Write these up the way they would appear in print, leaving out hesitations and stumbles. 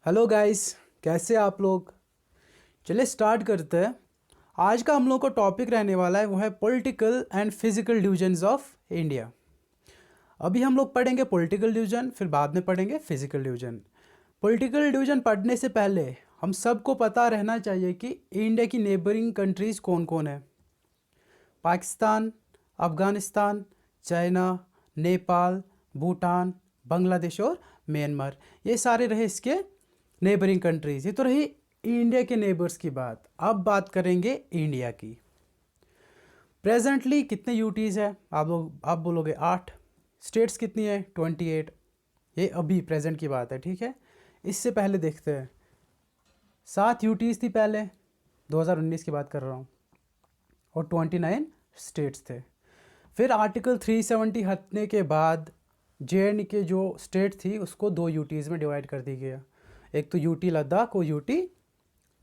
Hello guys, कैसे आप लोग। चलिए स्टार्ट करते हैं। आज का हम लोग को टॉपिक रहने वाला है वो है political and physical divisions of India. अभी हम लोग पढ़ेंगे पॉलिटिकल डिवीजन, फिर बाद में पढ़ेंगे फिजिकल डिवीजन। पॉलिटिकल डिवीजन पढ़ने से पहले हम सबको पता रहना चाहिए कि इंडिया की नेबरिंग कंट्रीज़ कौन कौन है। पाकिस्तान, अफ़गानिस्तान, चाइना, नेपाल, भूटान, बांग्लादेश और म्यांमार, ये सारे रहे इसके नेबरिंग कंट्रीज़। ये तो रही इंडिया के नेबर्स की बात। अब बात करेंगे इंडिया की। प्रेजेंटली कितने यूटीज़ है आप बोलोगे 8। स्टेट्स कितनी है 28। ये अभी प्रेजेंट की बात है, ठीक है। इससे पहले देखते हैं 7 यूटीज़ थी पहले, 2019 की बात कर रहा हूँ, और 29 स्टेट्स थे। फिर आर्टिकल 370 हटने के बाद जे के जो स्टेट थी उसको 2 यूटीज़ में डिवाइड कर दी गया। एक तो यूटी लद्दाख और यूटी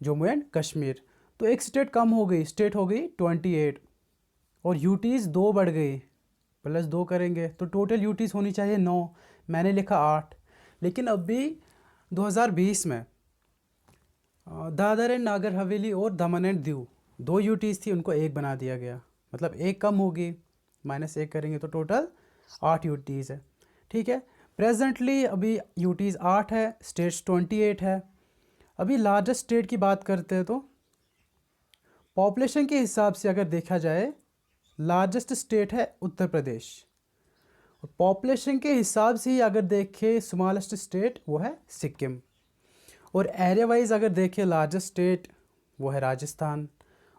जम्मू एंड कश्मीर। तो एक स्टेट कम हो गई, स्टेट हो गई 28, और यूटीज़ 2 बढ़ गई, प्लस 2 करेंगे तो टोटल यूटीज़ होनी चाहिए 9। मैंने लिखा 8। लेकिन अभी 2020 में दादर एंड नागर हवेली और दमन एंड दीव 2 यूटीज़ थी, उनको 1 बना दिया गया। मतलब 1 कम होगी, -1 करेंगे तो टोटल 8 यूटीज़ है, ठीक है। प्रेजेंटली अभी यूटीज़ 8 है, स्टेट्स 28 है। अभी लार्जेस्ट स्टेट की बात करते हैं तो पॉपुलेशन के हिसाब से अगर देखा जाए लार्जेस्ट स्टेट है उत्तर प्रदेश, और पॉपुलेशन के हिसाब से ही अगर देखें स्मॉलेस्ट स्टेट वो है सिक्किम, और एरिया वाइज अगर देखें लार्जेस्ट स्टेट वो है राजस्थान,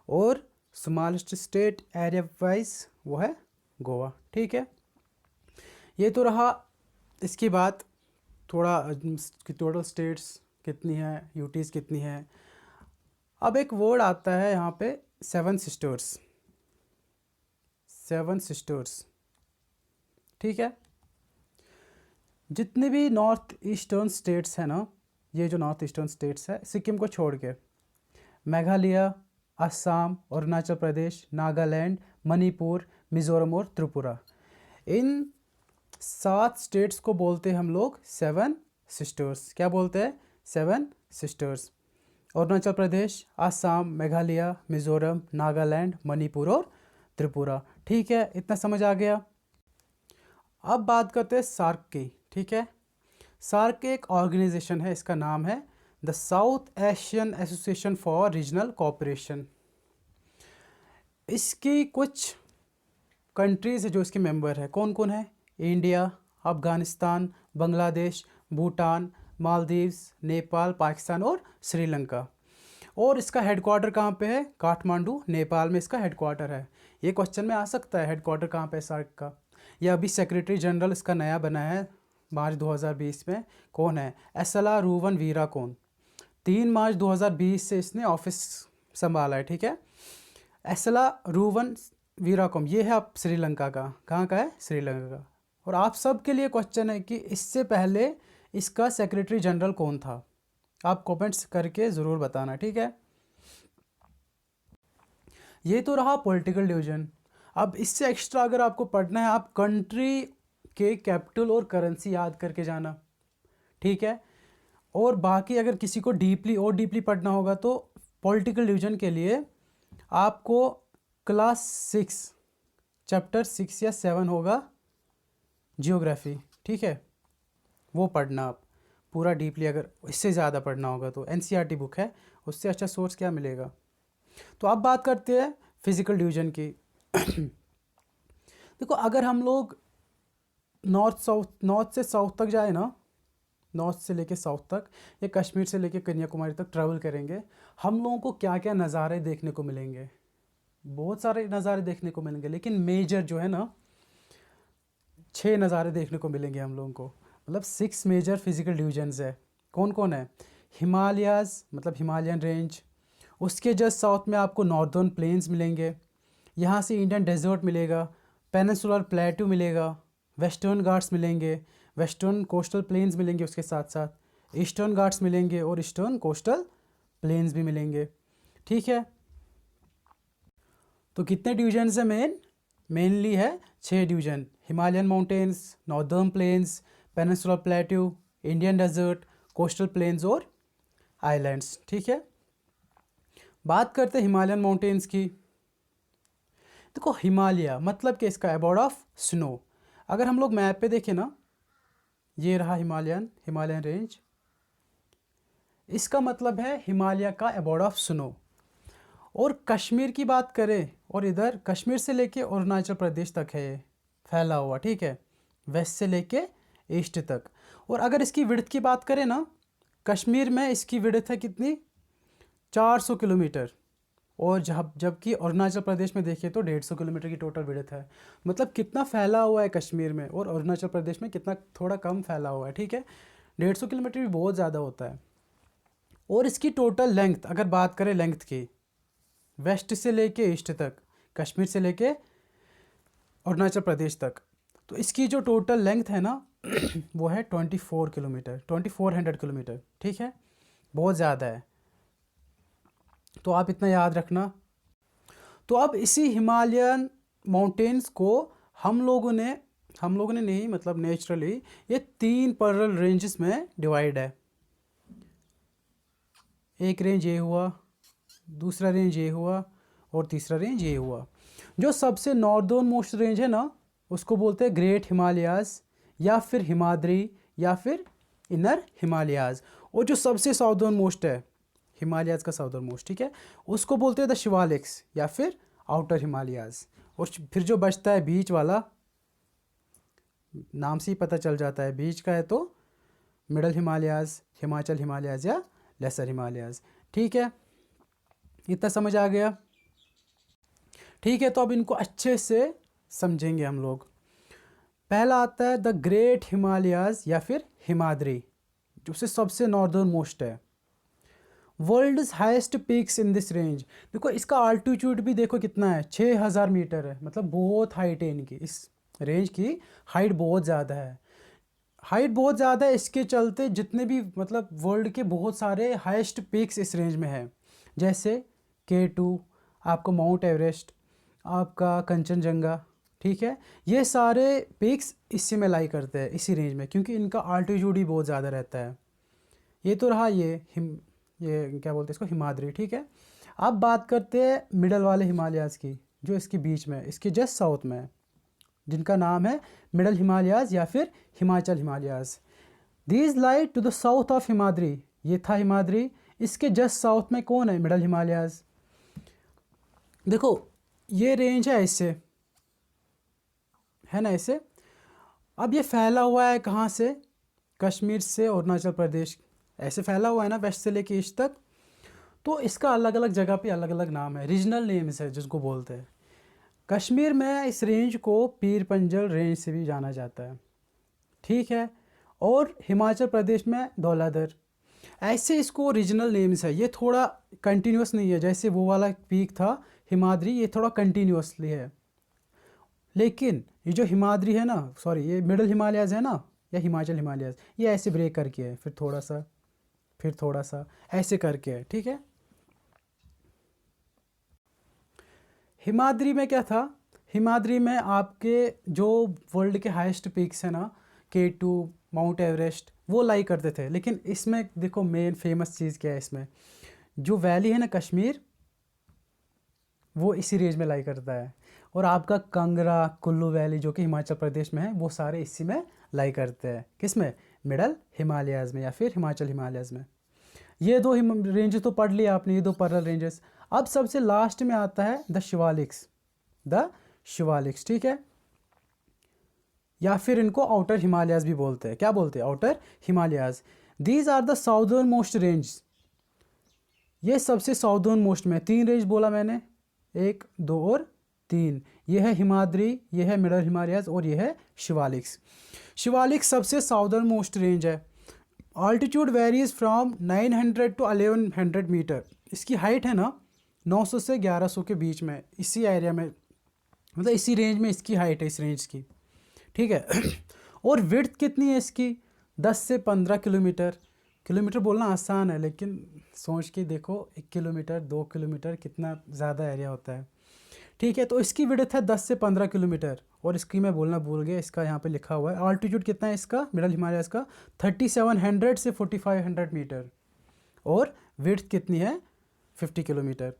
और स्मॉलेस्ट स्टेट एरिया वाइज वो है गोवा, ठीक है। ये तो रहा इसकी बात, थोड़ा टोटल स्टेट्स कितनी है, यूटीज़ कितनी है। अब एक वर्ड आता है यहाँ पे 7 सिस्टर्स। 7 सिस्टर्स, ठीक है। जितने भी नॉर्थ ईस्टर्न स्टेट्स हैं ना, ये जो नॉर्थ ईस्टर्न स्टेट्स है सिक्किम को छोड़ के, मेघालय, असम, अरुणाचल प्रदेश, नागालैंड, मणिपुर, मिज़ोरम और त्रिपुरा, इन 7 स्टेट्स को बोलते हैं हम लोग 7 सिस्टर्स। क्या बोलते हैं? 7 सिस्टर्स। अरुणाचल प्रदेश, असम, मेघालय, मिज़ोरम, नागालैंड, मणिपुर और त्रिपुरा, ठीक है। इतना समझ आ गया। अब बात करते हैं सार्क की, ठीक है। सार्क एक ऑर्गेनाइजेशन है, इसका नाम है the south Asian association for regional cooperation. इसकी कुछ कंट्रीज़ है जो इसके मेंबर है। कौन कौन है? इंडिया, अफ़गानिस्तान, बांग्लादेश, भूटान, मालदीव्स, नेपाल, पाकिस्तान और श्रीलंका। और इसका हेडक्वार्टर कहाँ पे है? काठमांडू, नेपाल में इसका हेडक्वार्टर है। ये क्वेश्चन में आ सकता है हेडक्वार्टर कहाँ पे है सार्क का। यह अभी सेक्रेटरी जनरल इसका नया बना है मार्च 2020 में। कौन है? एसला रूवन वीराकोन। 3 मार्च 2020 से इसने ऑफिस संभाला है, ठीक है। एसला रूवन वीराकोम, ये है आप श्रीलंका का। कहाँ का है? श्रीलंका का। और आप सब के लिए क्वेश्चन है कि इससे पहले इसका सेक्रेटरी जनरल कौन था? आप कमेंट्स करके ज़रूर बताना, ठीक है। ये तो रहा पॉलिटिकल डिवीजन। अब इससे एक्स्ट्रा अगर आपको पढ़ना है, आप कंट्री के कैपिटल और करेंसी याद करके जाना, ठीक है। और बाकी अगर किसी को डीपली पढ़ना होगा तो पॉलिटिकल डिवीजन के लिए आपको क्लास 6 चैप्टर 6 या 7 होगा जियोग्राफी, ठीक है, वो पढ़ना आप पूरा डीपली। अगर इससे ज़्यादा पढ़ना होगा तो एनसीईआरटी बुक है, उससे अच्छा सोर्स क्या मिलेगा। तो अब बात करते हैं फिजिकल डिवीजन की। देखो, अगर हम लोग नॉर्थ से साउथ तक जाए ना, नॉर्थ से लेके साउथ तक या कश्मीर से लेके कन्याकुमारी तक ट्रैवल करेंगे, हम लोगों को क्या क्या नज़ारे देखने को मिलेंगे। बहुत सारे नज़ारे देखने को मिलेंगे, लेकिन मेजर जो है ना 6 नज़ारे देखने को मिलेंगे हम लोगों को। मतलब 6 मेजर फिजिकल डिवीजन्स है। कौन कौन है? हिमालयाज़, मतलब हिमालयन रेंज। उसके जस्ट साउथ में आपको नॉर्दर्न प्लेन्स मिलेंगे, यहाँ से इंडियन डेजर्ट मिलेगा, पेनिनसुलर प्लेटू मिलेगा, वेस्टर्न घाट्स मिलेंगे, वेस्टर्न कोस्टल प्लेन्स मिलेंगे, उसके साथ साथ ईस्टर्न घाट्स मिलेंगे और ईस्टर्न कोस्टल प्लेन्स भी मिलेंगे, ठीक है। तो कितने डिवीजन्स हैं? मेनली है 6 division. Himalayan mountains, northern plains, peninsular plateau, Indian desert, coastal plains और आइलैंड्स, ठीक है। बात करते हैं हिमालयन माउंटेन्स की। देखो हिमालय मतलब कि इसका अबॉर्ड ऑफ स्नो। अगर हम लोग मैप पे देखें ना, ये रहा हिमालयन रेंज, इसका मतलब है हिमालय का अबॉर्ड ऑफ स्नो। और कश्मीर की बात करें, और इधर कश्मीर से लेके अरुणाचल प्रदेश तक है ये फैला हुआ, ठीक है, वेस्ट से लेके ईस्ट तक। और अगर इसकी विड्थ की बात करें ना, कश्मीर में इसकी विड्थ है कितनी, 400 किलोमीटर, और जबकि अरुणाचल प्रदेश में देखिए तो 150 किलोमीटर की टोटल विड्थ है। मतलब कितना फैला हुआ है कश्मीर में, और अरुणाचल प्रदेश में कितना थोड़ा कम फैला हुआ है, ठीक है। 150 किलोमीटर भी बहुत ज़्यादा होता है। और इसकी टोटल लेंथ अगर बात करें लेंथ की, वेस्ट से लेके ईस्ट तक, कश्मीर से लेके अरुणाचल प्रदेश तक, तो इसकी जो टोटल लेंथ है ना वो है 24 किलोमीटर, 2400 किलोमीटर, ठीक है, बहुत ज़्यादा है। तो आप इतना याद रखना। तो अब इसी हिमालयन माउंटेन्स को हम लोगों ने नहीं, मतलब नेचुरली ये 3 पैरेलल रेंजेस में डिवाइड है। एक रेंज ये हुआ, दूसरा रेंज ये हुआ, और तीसरा रेंज ये हुआ। जो सबसे नॉर्दर्न मोस्ट रेंज है ना, उसको बोलते हैं ग्रेट हिमालयाज़, या फिर हिमाद्री, या फिर इनर हिमालयाज़। और जो सबसे साउदर्न मोस्ट है, हिमालयाज़ का साउदर्न मोस्ट, ठीक है, उसको बोलते हैं द शिवालिक्स, या फिर आउटर हिमालयाज़। और फिर जो बचता है बीच वाला, नाम से ही पता चल जाता है बीच का है, तो मिडल हिमालयाज़, हिमाचल हिमालयाज़ या लेसर हिमालयाज़, ठीक है। इतना समझ आ गया, ठीक है। तो अब इनको अच्छे से समझेंगे हम लोग। पहला आता है द ग्रेट हिमालयाज़, या फिर हिमाद्री, जो सबसे नॉर्दर्न मोस्ट है। World's highest peaks in this range. देखो इसका आल्टीट्यूड भी देखो कितना है, 6000 मीटर है। मतलब बहुत हाइट है इनकी, इस रेंज की हाइट बहुत ज़्यादा है। हाइट बहुत ज़्यादा है, इसके चलते जितने भी मतलब वर्ल्ड के बहुत सारे हाईएस्ट पीक्स इस रेंज में है, जैसे K2, आपको माउंट एवरेस्ट, आपका कंचनजंगा, ठीक है। ये सारे पीक्स इसी में लाई करते हैं, इसी रेंज में, क्योंकि इनका आल्टीट्यूड ही बहुत ज़्यादा रहता है। ये तो रहा ये क्या बोलते हैं इसको, हिमाद्री, ठीक है। अब बात करते हैं मिडल वाले हिमालयाज़ की, जो इसके बीच में, इसके जस्ट साउथ में है, जिनका नाम है मिडल हिमालयाज़ या फिर Himachal Himalayas. These lie to the south of Himadri, ये था हिमाद्री। इसके जस्ट साउथ में कौन है, मिडल हिमालयाज़। देखो ये रेंज है इससे, है ना, इससे। अब ये फैला हुआ है कहाँ से, कश्मीर से अरुणाचल प्रदेश, ऐसे फैला हुआ है ना, वेस्ट से लेके ईस्ट तक। तो इसका अलग अलग जगह पे अलग अलग नाम है, रीजनल नेम्स है जिसको बोलते हैं। कश्मीर में इस रेंज को पीर पंजल रेंज से भी जाना जाता है, ठीक है। और हिमाचल प्रदेश में धौलाधर। ऐसे इसको रीजनल नेम्स है। ये थोड़ा कंटिन्यूस नहीं है, जैसे वो वाला पीक था हिमाद्री, ये थोड़ा कंटिन्यूसली है। लेकिन ये जो हिमाद्री है ना, सॉरी ये मिडल हिमालयाज़ है ना, या हिमाचल हिमालयाज़, ये ऐसे ब्रेक करके है, फिर थोड़ा सा, फिर थोड़ा सा, ऐसे करके है, ठीक है। हिमाद्री में क्या था, हिमाद्री में आपके जो वर्ल्ड के हाईएस्ट पीक्स हैं ना, K2, माउंट एवरेस्ट, वो लाई करते थे। लेकिन इसमें देखो मेन फेमस चीज़ क्या है, इसमें जो वैली है ना कश्मीर, वो इसी रेंज में लाई करता है। और आपका कांगड़ा, कुल्लू वैली जो कि हिमाचल प्रदेश में है, वो सारे इसी में लाई करते हैं। किस में, मिडल हिमालयाज़ में या फिर हिमाचल हिमालयाज़ में। ये दो रेंजेस तो पढ़ लिया आपने, ये दो पैरेलल रेंजेस। अब सबसे लास्ट में आता है द शिवालिक्स, ठीक है, या फिर इनको आउटर हिमालयाज़ भी बोलते हैं। क्या बोलते हैं, outer Himalayas. These are the southern most range. ये सबसे साउदर्न मोस्ट में, 3 रेंज बोला मैंने, 1, 2 और 3। ये है हिमाद्री, ये है मिडल हिमालयाज़, और ये है शिवालिक्स। शिवालिक्स सबसे साउदर्न मोस्ट रेंज है। Altitude varies from 900 to 1100 metre. इसकी हाइट है ना 900 से 1100 के बीच में, इसी एरिया में, मतलब इसी रेंज में इसकी हाइट है, इस रेंज की, ठीक है। और विड्थ कितनी है इसकी, 10 से 15 किलोमीटर। किलोमीटर बोलना आसान है, लेकिन सोच के देखो 1 किलोमीटर 2 किलोमीटर कितना ज़्यादा एरिया होता है, ठीक है। तो इसकी विड्थ है 10 से 15 किलोमीटर। और इसकी मैं बोलना भूल गया, इसका यहाँ पे लिखा हुआ है आल्टीट्यूड कितना है इसका, मिडल हिमालयाज़ का, 3700 से 4500 मीटर। और विड्थ कितनी है 50 किलोमीटर।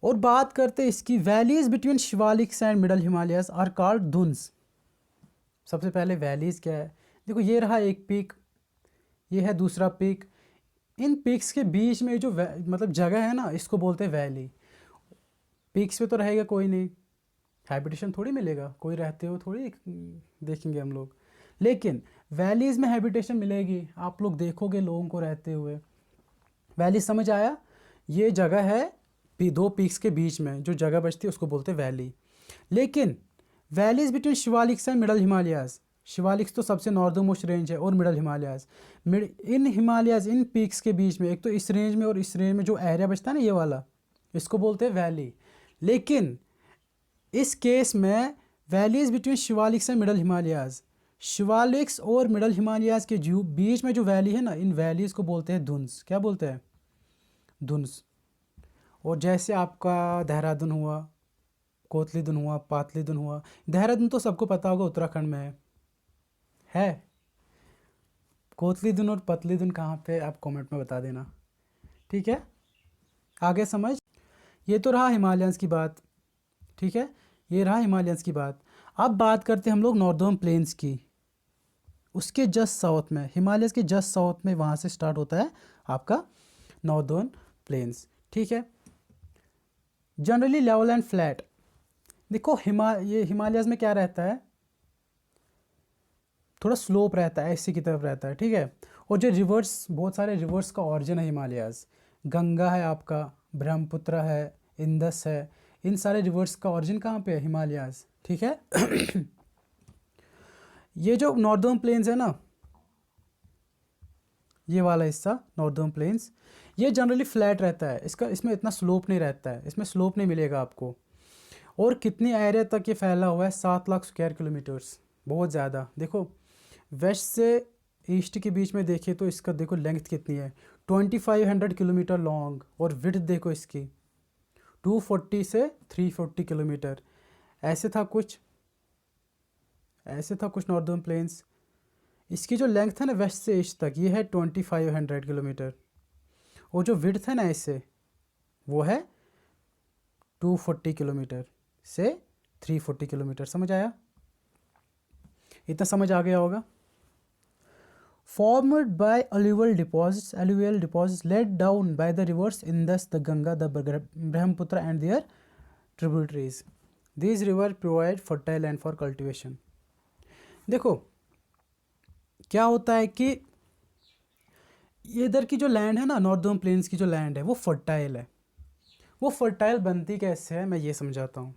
और बात करते हैं इसकी, valleys between Shivaliks and middle Himalayas are called Duns. सबसे पहले वैलीज क्या है, देखो ये रहा एक पीक, ये है दूसरा पीक, इन पीक्स के बीच में जो मतलब जगह है ना, इसको बोलते हैं वैली। पीक्स पे तो रहेगा कोई नहीं, हैबिटेशन थोड़ी मिलेगा, कोई रहते हो थोड़ी देखेंगे हम लोग, लेकिन वैलीज़ में हैबिटेशन मिलेगी, आप लोग देखोगे लोगों को रहते हुए। वैली समझ आया, ये जगह है दो पीक्स के बीच में जो जगह बचती है उसको बोलते हैं वैली। लेकिन valleys between Shivaliks and middle Himalayas, Shivaliks तो सबसे नॉर्दर्न मोस्ट रेंज है, और मिडल हिमालयाज, इन हिमालयाज इन पीक्स के बीच में, एक तो इस रेंज में और इस रेंज में जो एरिया बचता है ना ये वाला, इसको बोलते हैं वैली। लेकिन इस केस में valleys between Shivaliks and middle Himalayas, Shivaliks और मिडल हिमालयाज के बीच में जो वैली है ना, इन वैलीज़ को बोलते हैं धुंस। क्या बोलते हैं? धुंस। और जैसे आपका देहरादून हुआ, कोतलीदुन हुआ, पातलीदुन हुआ। देहरादून तो सबको पता होगा उत्तराखंड में है। कोतलीदुन और पतलीदुन कहाँ पे, आप कमेंट में बता देना, ठीक है। आगे समझ, ये तो रहा हिमालयंस की बात, ठीक है, ये रहा हिमालयंस की बात। अब बात करते हैं हम लोग नॉर्दर्न प्लेन्स की। उसके जस्ट साउथ में, हिमालयस के जस्ट साउथ में, वहाँ से स्टार्ट होता है आपका नॉर्दर्न प्लेन्स, ठीक है। Generally level and flat. देखो ये हिमालयस में क्या रहता है, थोड़ा स्लोप रहता है, ऐसे की तरफ रहता है, ठीक है। और जो रिवर्स, बहुत सारे रिवर्स का ऑरिजिन है हिमालयस, गंगा है आपका, ब्रह्मपुत्र है, इंदस है, इन सारे रिवर्स का ऑरिजिन कहाँ पे है? हिमालयस, ठीक है। ये जो नॉर्दर्न प्लेन्स है ना, ये वाला हिस्सा नॉर्दर्न प्लेन्स, ये जनरली फ्लैट रहता है, इसमें इतना स्लोप नहीं रहता है, इसमें स्लोप नहीं मिलेगा आपको। और कितनी एरिया तक ये फैला हुआ है? 7 लाख स्क्वायर किलोमीटर्स, बहुत ज़्यादा। देखो वेस्ट से ईस्ट के बीच में देखिए तो इसका देखो लेंथ कितनी है, 2500 किलोमीटर लॉन्ग, और विड्थ देखो इसकी 240 से 340 किलोमीटर। ऐसे था कुछ नॉर्दर्न प्लेन्स। इसकी जो लेंथ है ना वेस्ट से ईस्ट तक, ये है 2500 किलोमीटर, और जो विड्थ है ना इससे, वो है 240 किलोमीटर से 340 किलोमीटर। समझ आया? इतना समझ आ गया होगा। Formed by alluvial deposits laid down by the rivers Indus, the Ganga, the Brahmaputra and their tributaries. These rivers provide fertile land for cultivation. देखो क्या होता है कि ये इधर की जो लैंड है ना, नॉर्दर्न प्लेन्स की जो लैंड है, वो फर्टाइल है। वो फर्टाइल बनती कैसे है, मैं ये समझाता हूँ।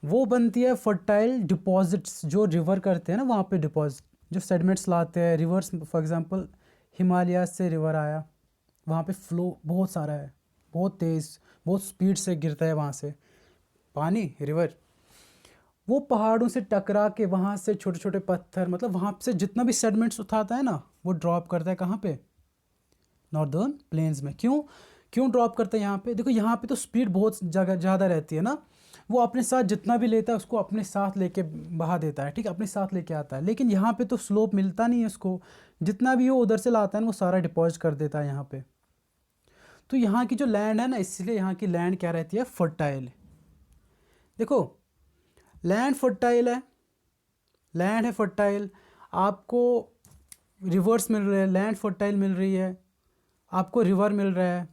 वो बनती है फर्टाइल डिपॉजिट्स जो रिवर करते हैं ना, वहाँ पे डिपॉजिट, जो सेडिमेंट्स लाते हैं रिवर्स। फॉर एग्जांपल हिमालय से रिवर आया, वहाँ पे फ्लो बहुत सारा है, बहुत तेज़, बहुत स्पीड से गिरता है वहाँ से पानी, रिवर। वो पहाड़ों से टकरा के वहाँ से छोटे छोटे पत्थर, मतलब वहाँ से जितना भी सेडिमेंट्स उठाता है ना, वो ड्रॉप करता है कहाँ पे? नॉर्दर्न प्लेन्स में। क्यों ड्रॉप करता है यहाँ पे? देखो यहाँ पे तो स्पीड बहुत ज़्यादा रहती है ना, वो अपने साथ जितना भी लेता है उसको अपने साथ लेके बहा देता है, ठीक है, अपने साथ लेके आता है। लेकिन यहाँ पे तो स्लोप मिलता नहीं है उसको, जितना भी वो उधर से लाता है ना वो सारा डिपॉजिट कर देता है यहाँ पे। तो यहाँ की जो लैंड है ना, इसलिए यहाँ की लैंड क्या रहती है? फर्टाइल। देखो लैंड फर्टाइल है, लैंड है फर्टाइल, आपको रिवर्स मिल रहे हैं, लैंड फर्टाइल मिल रही है आपको, रिवर मिल रहा है,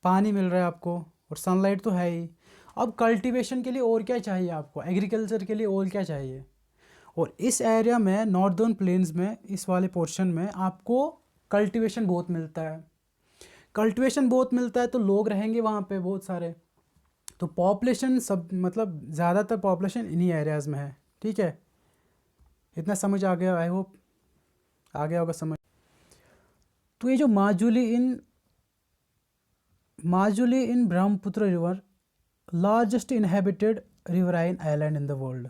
पानी मिल रहा है आपको, और सनलाइट तो है ही। अब कल्टीवेशन के लिए और क्या चाहिए आपको? एग्रीकल्चर के लिए और क्या चाहिए? और इस एरिया में, नॉर्दर्न प्लेन्स में, इस वाले पोर्शन में आपको कल्टीवेशन बहुत मिलता है। कल्टीवेशन बहुत मिलता है तो लोग रहेंगे वहाँ पे बहुत सारे, तो पॉपुलेशन सब, मतलब ज़्यादातर पॉपुलेशन इन्हीं एरियाज़ में है, ठीक है। इतना समझ आ गया? आई होप आ गया होगा समझ। तो ये जो Majuli in Brahmaputra river, largest inhabited riverine island in the world.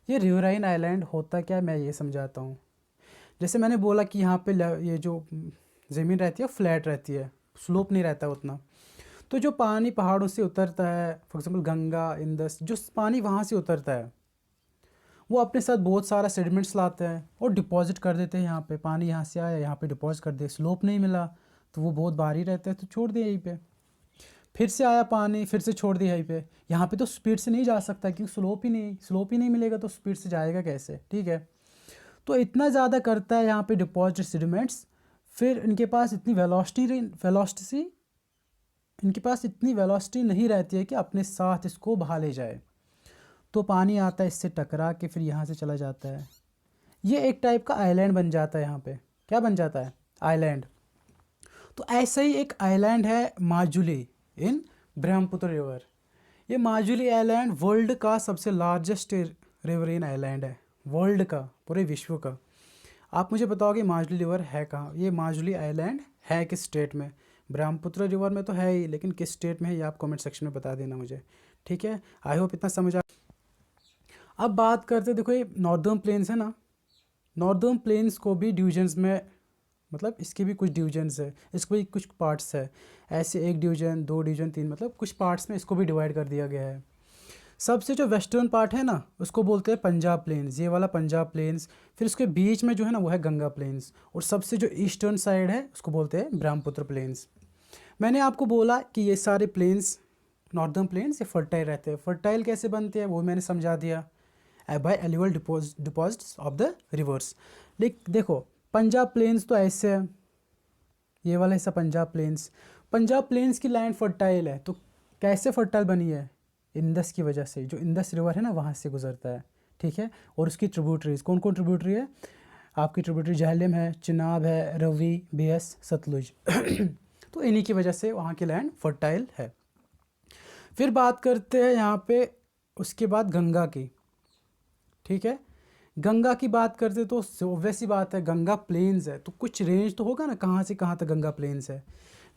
ये रिवराइन आइलैंड होता क्या है, मैं ये समझाता हूँ। जैसे मैंने बोला कि यहाँ पे ये जो ज़मीन रहती है फ्लैट रहती है, स्लोप नहीं रहता उतना। तो जो पानी पहाड़ों से उतरता है, फॉर एग्जाम्पल गंगा, इंदस, जो पानी वहाँ से उतरता है वो अपने साथ बहुत सारा सेडिमेंट्स लाते हैं और डिपॉजिट कर देते हैं यहाँ पे। पानी यहाँ से आया, यहाँ पे डिपॉजिट कर दिया, स्लोप नहीं मिला तो वो बहुत भारी रहता है तो छोड़ दिया यहीं पे। फिर से आया पानी, फिर से छोड़ दिया यहीं पे। यहाँ पे तो स्पीड से नहीं जा सकता क्योंकि स्लोप ही नहीं मिलेगा तो स्पीड से जाएगा कैसे, ठीक है। तो इतना ज़्यादा करता है यहाँ पे डिपॉजिट सेडिमेंट्स, फिर इनके पास इतनी वेलोसिटी नहीं रहती है कि अपने साथ इसको बहा ले जाए। तो पानी आता है इससे टकरा के फिर यहाँ से चला जाता है, ये एक टाइप का आइलैंड बन जाता है। यहाँ पे क्या बन जाता है? आइलैंड। तो ऐसा ही एक आइलैंड है माजुली इन ब्रह्मपुत्र रिवर। ये माजुली आइलैंड वर्ल्ड का सबसे लार्जेस्ट रिवरीन आइलैंड है, वर्ल्ड का, पूरे विश्व का। आप मुझे बताओगे माजुली रिवर है कहाँ? ये माजुली आइलैंड है किस स्टेट में? ब्रह्मपुत्र रिवर में तो है ही, लेकिन किस स्टेट में है ये आप कमेंट सेक्शन में बता देना मुझे, ठीक है। आई होप इतना समझ आ। अब बात करते, देखो ये नॉर्दर्न प्लेन्स है ना, नॉर्दर्न प्लेन्स को भी डिवीजन्स में, मतलब इसके भी कुछ डिवीजन्स है, इसको भी कुछ पार्ट्स है, ऐसे 1 डिवीजन 2 डिवीजन 3, मतलब कुछ पार्ट्स में इसको भी डिवाइड कर दिया गया है। सबसे जो वेस्टर्न पार्ट है ना उसको बोलते हैं पंजाब प्लेन्स, ये वाला पंजाब प्लेन्स। फिर उसके बीच में जो है ना वो है गंगा प्लेन्स, और सबसे जो ईस्टर्न साइड है उसको बोलते हैं ब्रह्मपुत्र प्लेन्स। मैंने आपको बोला कि ये सारे प्लेन्स, नॉर्दर्न प्लेन्स, ये फर्टाइल रहते हैं। फर्टाइल कैसे बनते हैं वो मैंने समझा दिया, by alluvial deposits of the rivers. लेकिन देखो पंजाब प्लेन्स तो ऐसे है, ये वाला हिस्सा पंजाब प्लेन्स की लैंड फर्टाइल है। तो कैसे फर्टाइल बनी है? इंदस की वजह से, जो इंदस रिवर है ना वहाँ से गुजरता है, ठीक है। और उसकी ट्रिब्यूटरीज, कौन कौन ट्रिब्यूटरी है आपकी? ट्रिब्यूटरी झेलम है, चिनाब है, रवि, बियास, सतलुज। तो इन्हीं की वजह से वहाँ की लैंड फर्टाइल है। फिर बात करते हैं यहाँ पे उसके बाद गंगा की, ठीक है। गंगा की बात करते तो ऑब्वियस सी बात है, गंगा प्लेन्स है तो कुछ रेंज तो होगा ना, कहाँ से कहाँ तक गंगा प्लेन्स है।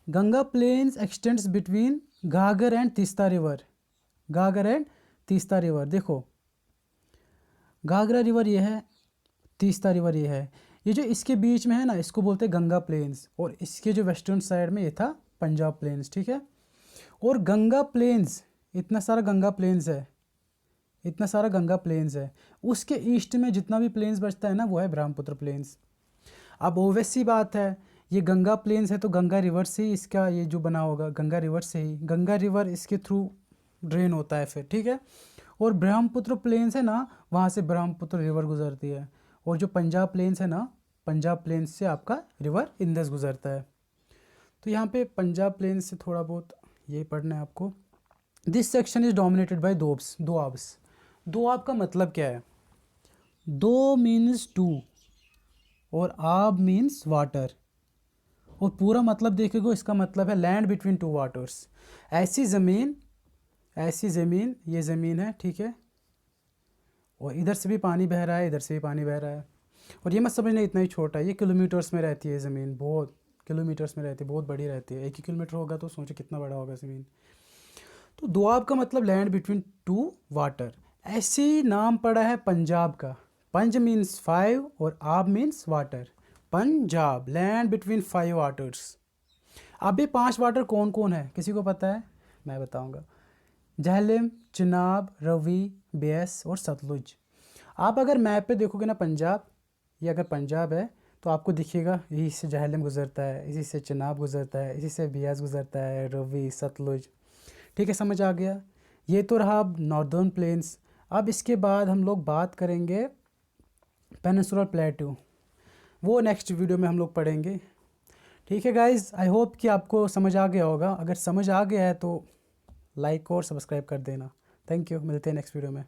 Ganga plains extends between Ghaghar and Teesta river. Ghaghar and Teesta river, देखो घाघरा रिवर ये है, तीस्ता रिवर ये है, ये जो इसके बीच में है ना इसको बोलते हैं गंगा प्लेन्स, और इसके जो वेस्टर्न साइड में ये था पंजाब प्लेन्स, ठीक है। और गंगा प्लेन्स, इतना सारा गंगा प्लेन्स है, उसके ईस्ट में जितना भी प्लेन्स बचता है ना वो है ब्रह्मपुत्र प्लेन्स। अब ओवैस सी बात है, ये गंगा प्लेन्स है तो गंगा रिवर से ही इसका ये जो बना होगा, गंगा रिवर से ही, गंगा रिवर इसके थ्रू ड्रेन होता है फिर, ठीक है। और ब्रह्मपुत्र प्लेन्स है ना वहाँ से ब्रह्मपुत्र रिवर गुजरती है। और जो पंजाब प्लेन्स है ना, पंजाब प्लेन्स से आपका रिवर इंदस गुजरता है। तो यहाँ पे पंजाब प्लेन्स से थोड़ा बहुत ये पढ़ना है आपको। This section is dominated by doabs. दोआब का मतलब क्या है? दो मीन्स 2 और आब मीन्स वाटर, और पूरा मतलब देखेगो इसका मतलब है लैंड बिटवीन 2 वाटर्स। ऐसी ज़मीन ये ज़मीन है, ठीक है, और इधर से भी पानी बह रहा है, इधर से भी पानी बह रहा है। और ये मत समझना इतना ही छोटा है, ये किलोमीटर्स में रहती है ज़मीन, बहुत किलोमीटर्स में रहती है, बहुत बड़ी रहती है। 1 ही किलोमीटर होगा तो सोचो कितना बड़ा होगा ज़मीन। तो दोआब का मतलब लैंड बिटवीन 2 वाटर। ऐसी नाम पड़ा है पंजाब का, पंज मीन्स 5 और आब means water. Punjab, land between 5 waters. अब ये 5 वाटर कौन कौन है, किसी को पता है? मैं बताऊंगा। झेलम, चिनाब, रवि, बियास और सतलुज। आप अगर मैप पे देखोगे ना पंजाब, ये अगर पंजाब है तो आपको दिखेगा यही से झेलम गुजरता है, इसी से चिनाब गुजरता है, इसी से बियास गुजरता है, रवि, सतलुज, ठीक है, समझ आ गया। ये तो रहा नॉर्दर्न प्लेन्स। अब इसके बाद हम लोग बात करेंगे पेनिनसुलर प्लेटू, वो नेक्स्ट वीडियो में हम लोग पढ़ेंगे, ठीक है गाइज़। आई होप कि आपको समझ आ गया होगा। अगर समझ आ गया है तो लाइक और सब्सक्राइब कर देना। थैंक यू, मिलते हैं नेक्स्ट वीडियो में।